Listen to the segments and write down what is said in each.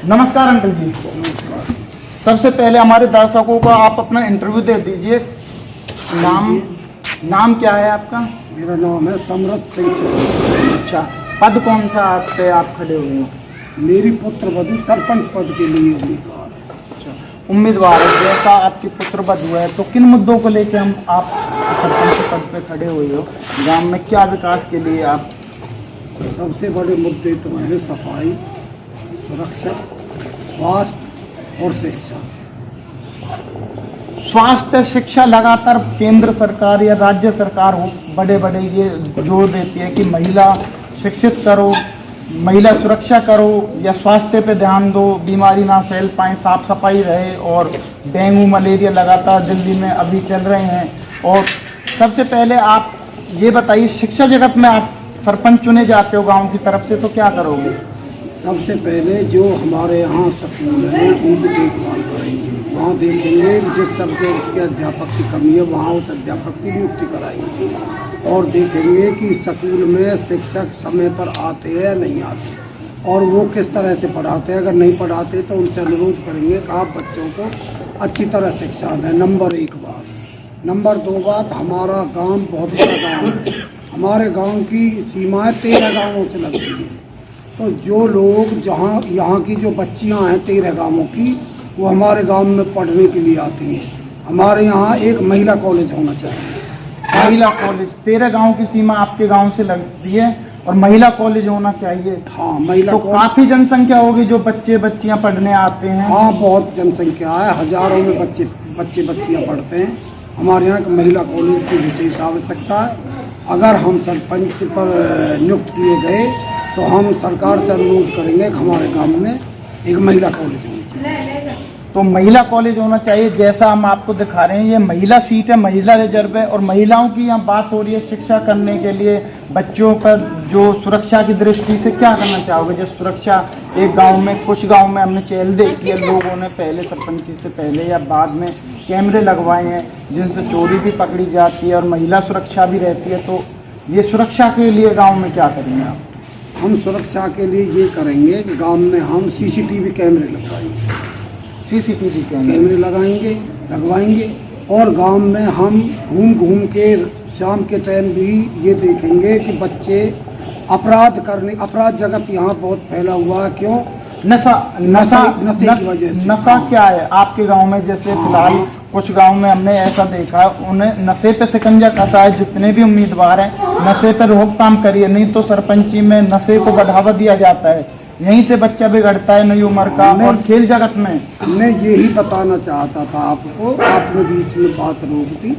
नमस्कार अंकल जी। सबसे पहले हमारे दर्शकों को आप अपना इंटरव्यू दे दीजिए। नाम क्या है आपका? मेरा नाम है समरथ सिंह चौधरी। अच्छा, पद कौन सा आप पे आप खड़े हुए हैं? मेरी पुत्र वधू सरपंच पद के लिए उम्मीदवार है। अच्छा, उम्मीदवार है। जैसा आपकी पुत्र वधू है तो किन मुद्दों को लेकर हम आप सरपंच पद पे खड़े हुए हो? गांव में क्या विकास के लिए आप? सबसे बड़े मुद्दे तो हैं सफाई, सुरक्षा, स्वास्थ्य और शिक्षा। स्वास्थ्य शिक्षा लगातार केंद्र सरकार या राज्य सरकार हो बड़े बड़े ये जोर देती है कि महिला शिक्षित करो, महिला सुरक्षा करो या स्वास्थ्य पे ध्यान दो, बीमारी ना फैल पाए, साफ सफाई रहे। और डेंगू मलेरिया लगातार दिल्ली में अभी चल रहे हैं। और सबसे पहले आप ये बताइए, शिक्षा जगत में आप सरपंच चुने जाते हो गांव की तरफ से, तो क्या करोगे? सबसे पहले जो हमारे यहाँ स्कूल हैं उनकी देखभाल करेंगे। वहाँ देखेंगे जिस सब्जेक्ट के अध्यापक की कमी है वहाँ उस अध्यापक की नियुक्ति कराएंगे। और देखेंगे कि स्कूल में शिक्षक समय पर आते हैं या नहीं आते और वो किस तरह से पढ़ाते हैं। अगर नहीं पढ़ाते तो उनसे अनुरोध करेंगे कि आप बच्चों को अच्छी तरह शिक्षा दें। नंबर 1 बात। नंबर 2 बात, हमारा गांव बहुत बड़ा गांव है। हमारे गांव की सीमाएं 13 गाँवों से लगती हैं। तो जो लोग जहाँ यहाँ की जो बच्चियाँ हैं 13 गाँवों की, वो हमारे गांव में पढ़ने के लिए आती हैं। हमारे यहाँ एक महिला कॉलेज होना चाहिए। महिला कॉलेज 13 गांव की सीमा आपके गांव से लगती है और महिला कॉलेज होना चाहिए। हाँ, महिला तो काफी जनसंख्या होगी जो बच्चे बच्चियां पढ़ने आते हैं। हाँ, बहुत जनसंख्या है। हजारों में बच्चियाँ पढ़ते हैं। हमारे यहाँ एक महिला कॉलेज की विशेष आवश्यकता है। अगर हम सरपंच पर नियुक्त किए गए तो हम सरकार से अनुरोध करेंगे कि हमारे गांव में एक महिला कॉलेज होनी चाहिए। तो महिला कॉलेज होना चाहिए। जैसा हम आपको दिखा रहे हैं, ये महिला सीट है, महिला रिजर्व है। और महिलाओं की यहाँ बात हो रही है शिक्षा करने के लिए, बच्चों पर जो सुरक्षा की दृष्टि से क्या करना चाहोगे? जैसे सुरक्षा एक गांव में, कुछ गांव में हमने चहल देखी है, लोगों ने पहले सरपंची से पहले या बाद में कैमरे लगवाए हैं जिनसे चोरी भी पकड़ी जाती है और महिला सुरक्षा भी रहती है। तो ये सुरक्षा के लिए गाँव में क्या करेंगे आप? हम सुरक्षा के लिए ये करेंगे कि गांव में हम सीसीटीवी कैमरे लगवाएंगे। सीसीटीवी कैमरे लगवाएंगे और गांव में हम घूम के शाम के टाइम भी ये देखेंगे कि बच्चे अपराध जगत यहाँ बहुत फैला हुआ है। क्यों? नशे की वजह से। नशा क्या है आपके गांव में? जैसे फिलहाल कुछ गांव में हमने ऐसा देखा, उन्हें नशे पे शिकंजा कसा है। जितने भी उम्मीदवार हैं नशे पे रोकथाम करिए, नहीं तो सरपंची में नशे को बढ़ावा दिया जाता है। यहीं से बच्चा बिगड़ता है नई उम्र का। और खेल जगत में मैं यही बताना चाहता था आपको, आपने बीच में बात रोक दी।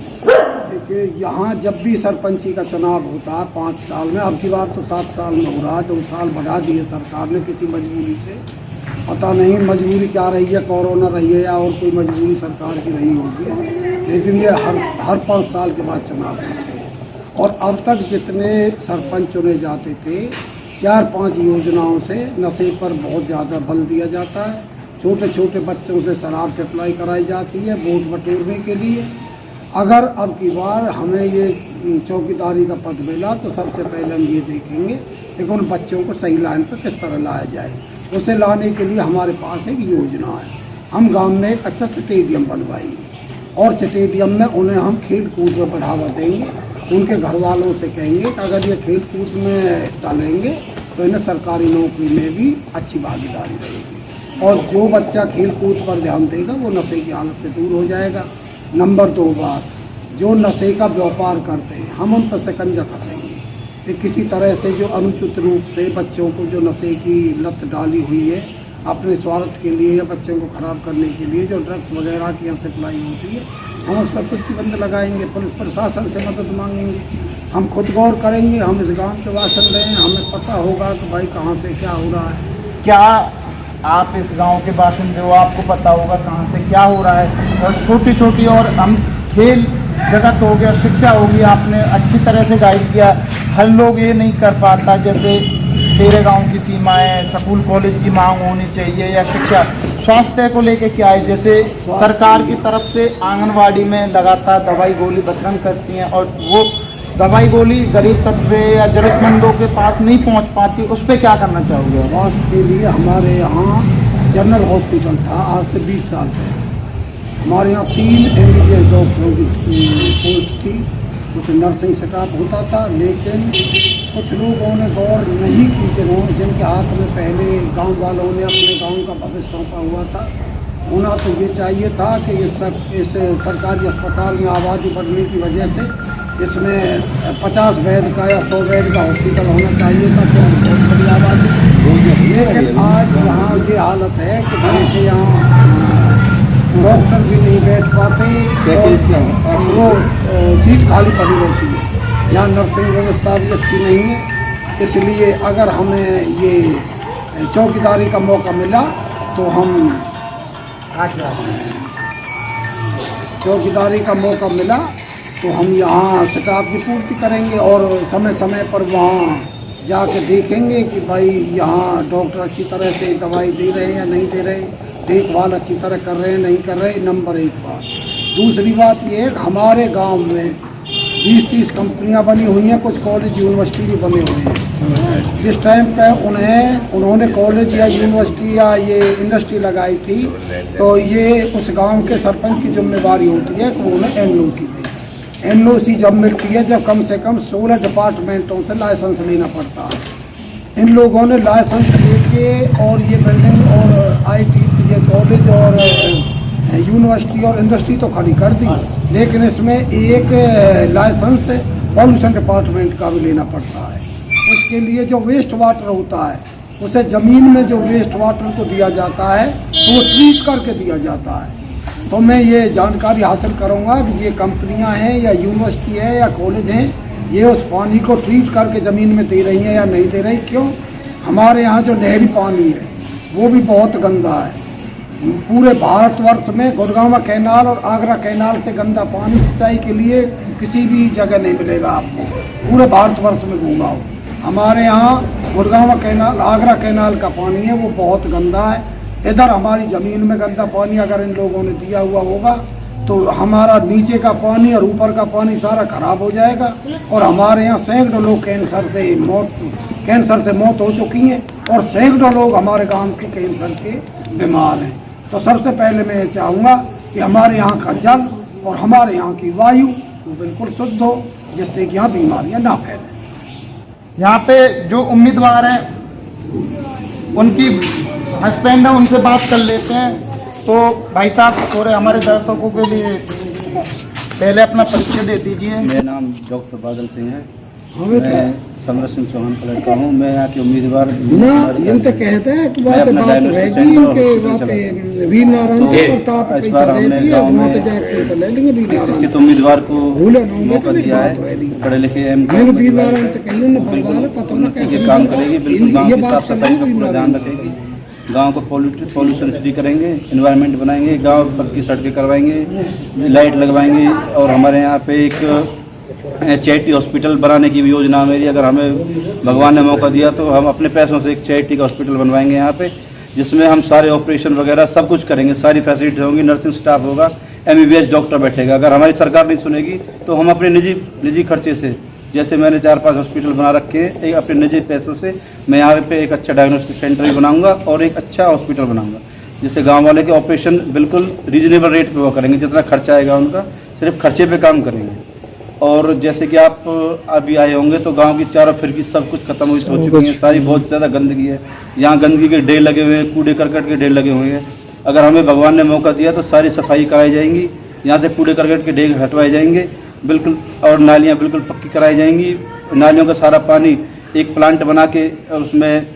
देखिए, यहाँ जब भी सरपंची का चुनाव होता है 5 साल में, अब की बार तो 7 साल में हो रहा है, 2 साल बढ़ा दिए सरकार ने किसी मजबूरी से। पता नहीं मजबूरी क्या रही है, कोरोना रही है या और कोई मजबूरी सरकार की रही होगी, लेकिन ये हर 5 साल के बाद चुनाव होते हैं। और अब तक जितने सरपंच चुने जाते थे 4-5 योजनाओं से नशे पर बहुत ज़्यादा बल दिया जाता है। छोटे छोटे बच्चों से शराब सप्लाई कराई जाती है वोट बटोरने के लिए। अगर अब की बार हमें ये चौकीदारी का पद मिला तो सबसे पहले हम ये देखेंगे कि उन बच्चों को सही लाइन पर किस तरह लाया जाए। उसे लाने के लिए हमारे पास एक योजना है। हम गांव में एक अच्छा स्टेडियम बनवाएंगे और स्टेडियम में उन्हें हम खेल कूद में बढ़ावा देंगे। उनके घर वालों से कहेंगे कि अगर ये खेल कूद में हिस्सा लेंगे तो इन्हें सरकारी नौकरी में भी अच्छी भागीदारी रहेगी। और जो बच्चा खेल कूद पर ध्यान देगा वो नशे की हालत से दूर हो जाएगा। नंबर 2 बात, जो नशे का व्यापार करते हैं हम उन पर शिकंजा कसेंगे कि किसी तरह से जो अनुचित रूप से बच्चों को जो नशे की लत डाली हुई है अपने स्वार्थ के लिए या बच्चों को ख़राब करने के लिए जो ड्रग्स वगैरह की यहाँ सप्लाई होती है, हम उस पर प्रतिबंध लगाएंगे। पुलिस प्रशासन से मदद मांगेंगे। हम खुद गौर करेंगे। हम इस गांव के वासन रहे हैं, हमें पता होगा कि भाई कहाँ से क्या हो रहा है। क्या आप इस गांव के बासिंदे हो, आपको पता होगा कहाँ से क्या हो रहा है। और छोटी छोटी और हम खेल जगत हो गया, शिक्षा होगी, आपने अच्छी तरह से गाइड किया। हर लोग ये नहीं कर पाता। जैसे तेरे गांव की सीमाएं, स्कूल कॉलेज की मांग होनी चाहिए या शिक्षा, स्वास्थ्य को लेके क्या है? जैसे सरकार की तरफ से आंगनवाड़ी में लगातार दवाई गोली वितरण करती हैं और वो दवाई गोली गरीब तबके या जरूरतमंदों के पास नहीं पहुंच पाती, उस पर क्या करना चाहोगे? स्वास्थ्य के लिए हमारे यहाँ जनरल हॉस्पिटल था आज से 20 साल पहले। हमारे यहाँ 3 MBBS डॉक्टरों की पोस्ट थी, कुछ नर्सिंग स्टाफ होता था, लेकिन कुछ लोगों ने गौर नहीं की जिनके हाथ में पहले गांव वालों ने अपने गांव का भविष्य सौंपा हुआ था। होना तो ये चाहिए था कि इस सरकारी अस्पताल में आबादी बढ़ने की वजह से इसमें 50 बेड का या 100 बेड का हॉस्पिटल होना चाहिए था, क्या बहुत बड़ी आबादी। लेकिन आज यहाँ ये हालत है कि जैसे यहाँ डॉक्टर भी नहीं बैठ पाते और वो सीट खाली पड़ी रहती है। यहाँ नर्सिंग व्यवस्था भी अच्छी नहीं है, इसलिए अगर हमें ये चौकीदारी का मौका मिला तो हम चौकीदारी का मौका मिला तो हम यहाँ स्टाफ की पूर्ति करेंगे और समय समय पर वहाँ जाके देखेंगे कि भाई यहाँ डॉक्टर अच्छी तरह से दवाई दे रहे हैं या नहीं दे रहे, देखभाल अच्छी तरह कर रहे हैं नहीं कर रहे। नंबर 1 बात। दूसरी बात ये है कि हमारे गांव में 20-30 कंपनियां बनी हुई हैं, कुछ कॉलेज यूनिवर्सिटी भी बने हुए हैं। जिस टाइम पे उन्होंने कॉलेज या यूनिवर्सिटी या ये इंडस्ट्री लगाई थी तो ये उस गांव के सरपंच की जिम्मेदारी होती है कि वो उन्हें NOC दे। NOC जब मिलती है जब कम से कम 16 डिपार्टमेंटों से लाइसेंस लेना पड़ता है। इन लोगों ने लाइसेंस लेके और ये बिल्डिंग और IT ये कॉलेज और यूनिवर्सिटी और इंडस्ट्री तो खड़ी कर दी, लेकिन इसमें एक लाइसेंस पॉल्यूशन डिपार्टमेंट का भी लेना पड़ता है। उसके लिए जो वेस्ट वाटर होता है उसे ज़मीन में जो वेस्ट वाटर को दिया जाता है तो वो ट्रीट करके दिया जाता है। तो मैं ये जानकारी हासिल करूँगा कि ये कंपनियाँ हैं या यूनिवर्सिटी है या कॉलेज हैं, ये उस पानी को ट्रीट करके ज़मीन में दे रही हैं या नहीं दे रही। क्यों? हमारे यहाँ जो नहरी पानी है वो भी बहुत गंदा है। पूरे भारतवर्ष में गुड़गांव कैनाल और आगरा कैनाल से गंदा पानी सिंचाई के लिए किसी भी जगह नहीं मिलेगा आपको, पूरे भारतवर्ष में घूमाओ। हमारे यहाँ गुड़गांव कैनाल आगरा कैनाल का पानी है वो बहुत गंदा है। इधर हमारी ज़मीन में गंदा पानी अगर इन लोगों ने दिया हुआ होगा तो हमारा नीचे का पानी और ऊपर का पानी सारा खराब हो जाएगा और हमारे यहाँ सैकड़ों लोग कैंसर से मौत हो चुकी है और सैकड़ों लोग हमारे गांव के कैंसर के बीमार हैं। तो सबसे पहले मैं ये चाहूँगा कि हमारे यहाँ का जल और हमारे यहाँ की वायु तो बिल्कुल शुद्ध हो, जिससे कि यहाँ बीमारियाँ ना फैलें। यहाँ पे जो उम्मीदवार हैं उनकी हस्बैंड है, उनसे बात कर लेते हैं। तो भाई साहब थोड़े हमारे दर्शकों के लिए पहले अपना परिचय दे दीजिए। मेरा नाम डॉक्टर बादल सिंह है, मैं समर सिंह चौहान का लड़का हूँ। मैं यहाँ के उम्मीदवार इनसे कहते हैं कि बात रहेगी इनके बातें वीर नारायण प्रताप कैसे रहती है वहाँ तो जाके चले लेंगे। वीर शिक्षित उम्मीदवार को मौका दिया है, पढ़े लिखे वीर नारायण तो कहीं ना पता ना कैसे काम करेगी, बिल्कुल गाँव की साफ सफाई का पूरा ध्यान रखेगी, गांव को पॉल्यूशन फ्री करेंगे, एनवायरनमेंट बनाएंगे, गांव पर की सड़कें करवाएंगे, लाइट लगवाएंगे। और हमारे यहाँ पे एक चैरिटी हॉस्पिटल बनाने की भी योजना मेरी, अगर हमें भगवान ने मौका दिया तो हम अपने पैसों से एक चैरिटी का हॉस्पिटल बनवाएंगे यहाँ पे, जिसमें हम सारे ऑपरेशन वगैरह सब कुछ करेंगे, सारी फैसिलिटी होंगी, नर्सिंग स्टाफ होगा, MBBS डॉक्टर बैठेगा। अगर हमारी सरकार नहीं सुनेगी तो हम अपने निजी खर्चे से, जैसे मैंने 4-5 हॉस्पिटल बना रखे हैं, एक अपने निजी पैसों से मैं यहाँ पे एक अच्छा डायग्नोस्टिक सेंटर भी बनाऊंगा और एक अच्छा हॉस्पिटल बनाऊंगा, जिससे गांव वाले के ऑपरेशन बिल्कुल रीजनेबल रेट पे वो करेंगे, जितना खर्चा आएगा उनका सिर्फ खर्चे पे काम करेंगे। और जैसे कि आप अभी आए होंगे तो गांव की चारों फिरकी सब कुछ खत्म हो चुकी है, सारी बहुत ज़्यादा गंदगी है, यहाँ गंदगी के ढेर लगे हुए हैं, कूड़े करकट के ढेर लगे हुए हैं। अगर हमें भगवान ने मौका दिया तो सारी सफाई कराई जाएंगी, यहाँ से कूड़े करकट के ढेर हटवाए जाएंगे बिल्कुल, और नालियाँ बिल्कुल पक्की कराई जाएंगी। नालियों का सारा पानी एक प्लांट बना के उसमें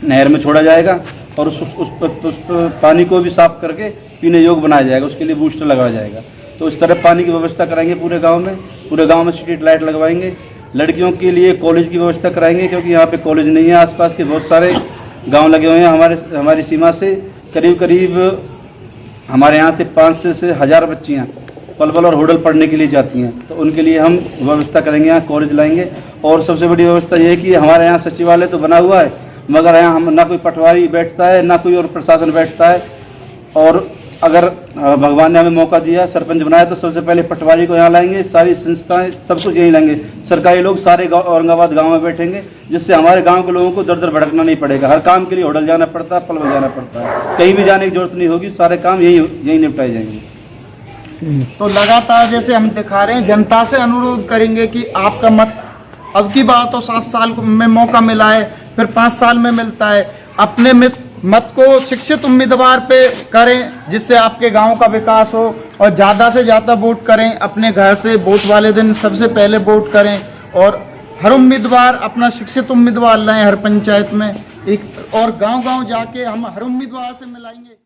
नहर में छोड़ा जाएगा और उस पानी को भी साफ करके पीने योग्य बनाया जाएगा, उसके लिए बूस्टर लगाया जाएगा। तो इस तरह पानी की व्यवस्था कराएंगे पूरे गांव में स्ट्रीट लाइट लगवाएंगे। लड़कियों के लिए कॉलेज की व्यवस्था कराएंगे, क्योंकि यहाँ पे कॉलेज नहीं है, आसपास के बहुत सारे गांव लगे हुए हैं। हमारी सीमा से करीब हमारे यहाँ से 500 से 1000 बच्चियाँ पलवल और होडल पढ़ने के लिए जाती हैं, तो उनके लिए हम व्यवस्था करेंगे, यहाँ कॉलेज लाएंगे। और सबसे बड़ी व्यवस्था ये है कि हमारे यहाँ सचिवालय तो बना हुआ है, मगर यहाँ हम ना कोई पटवारी बैठता है ना कोई और प्रशासन बैठता है। और अगर भगवान ने हमें मौका दिया, सरपंच बनाया, तो सबसे पहले पटवारी को यहाँ लाएंगे, सारी संस्थाएं सब कुछ यहीं लाएंगे, सरकारी लोग सारे गाँव औरंगाबाद गाँव में बैठेंगे, जिससे हमारे गांव के लोगों को दर दर भटकना नहीं पड़ेगा। हर काम के लिए होटल जाना पड़ता है, पलवल जाना पड़ता है, कहीं भी जाने की जरूरत नहीं होगी, सारे काम यही निपटाए जाएंगे। तो लगातार जैसे हम दिखा रहे हैं, जनता से अनुरोध करेंगे कि आपका मत अब की बात तो 7 साल में मौका मिला है, फिर 5 साल में मिलता है, अपने मत को शिक्षित उम्मीदवार पे करें, जिससे आपके गांव का विकास हो, और ज़्यादा से ज़्यादा वोट करें। अपने घर से वोट वाले दिन सबसे पहले वोट करें, और हर उम्मीदवार अपना शिक्षित उम्मीदवार लाएं हर पंचायत में एक, और गांव-गांव जाके हम हर उम्मीदवार से मिलाएंगे।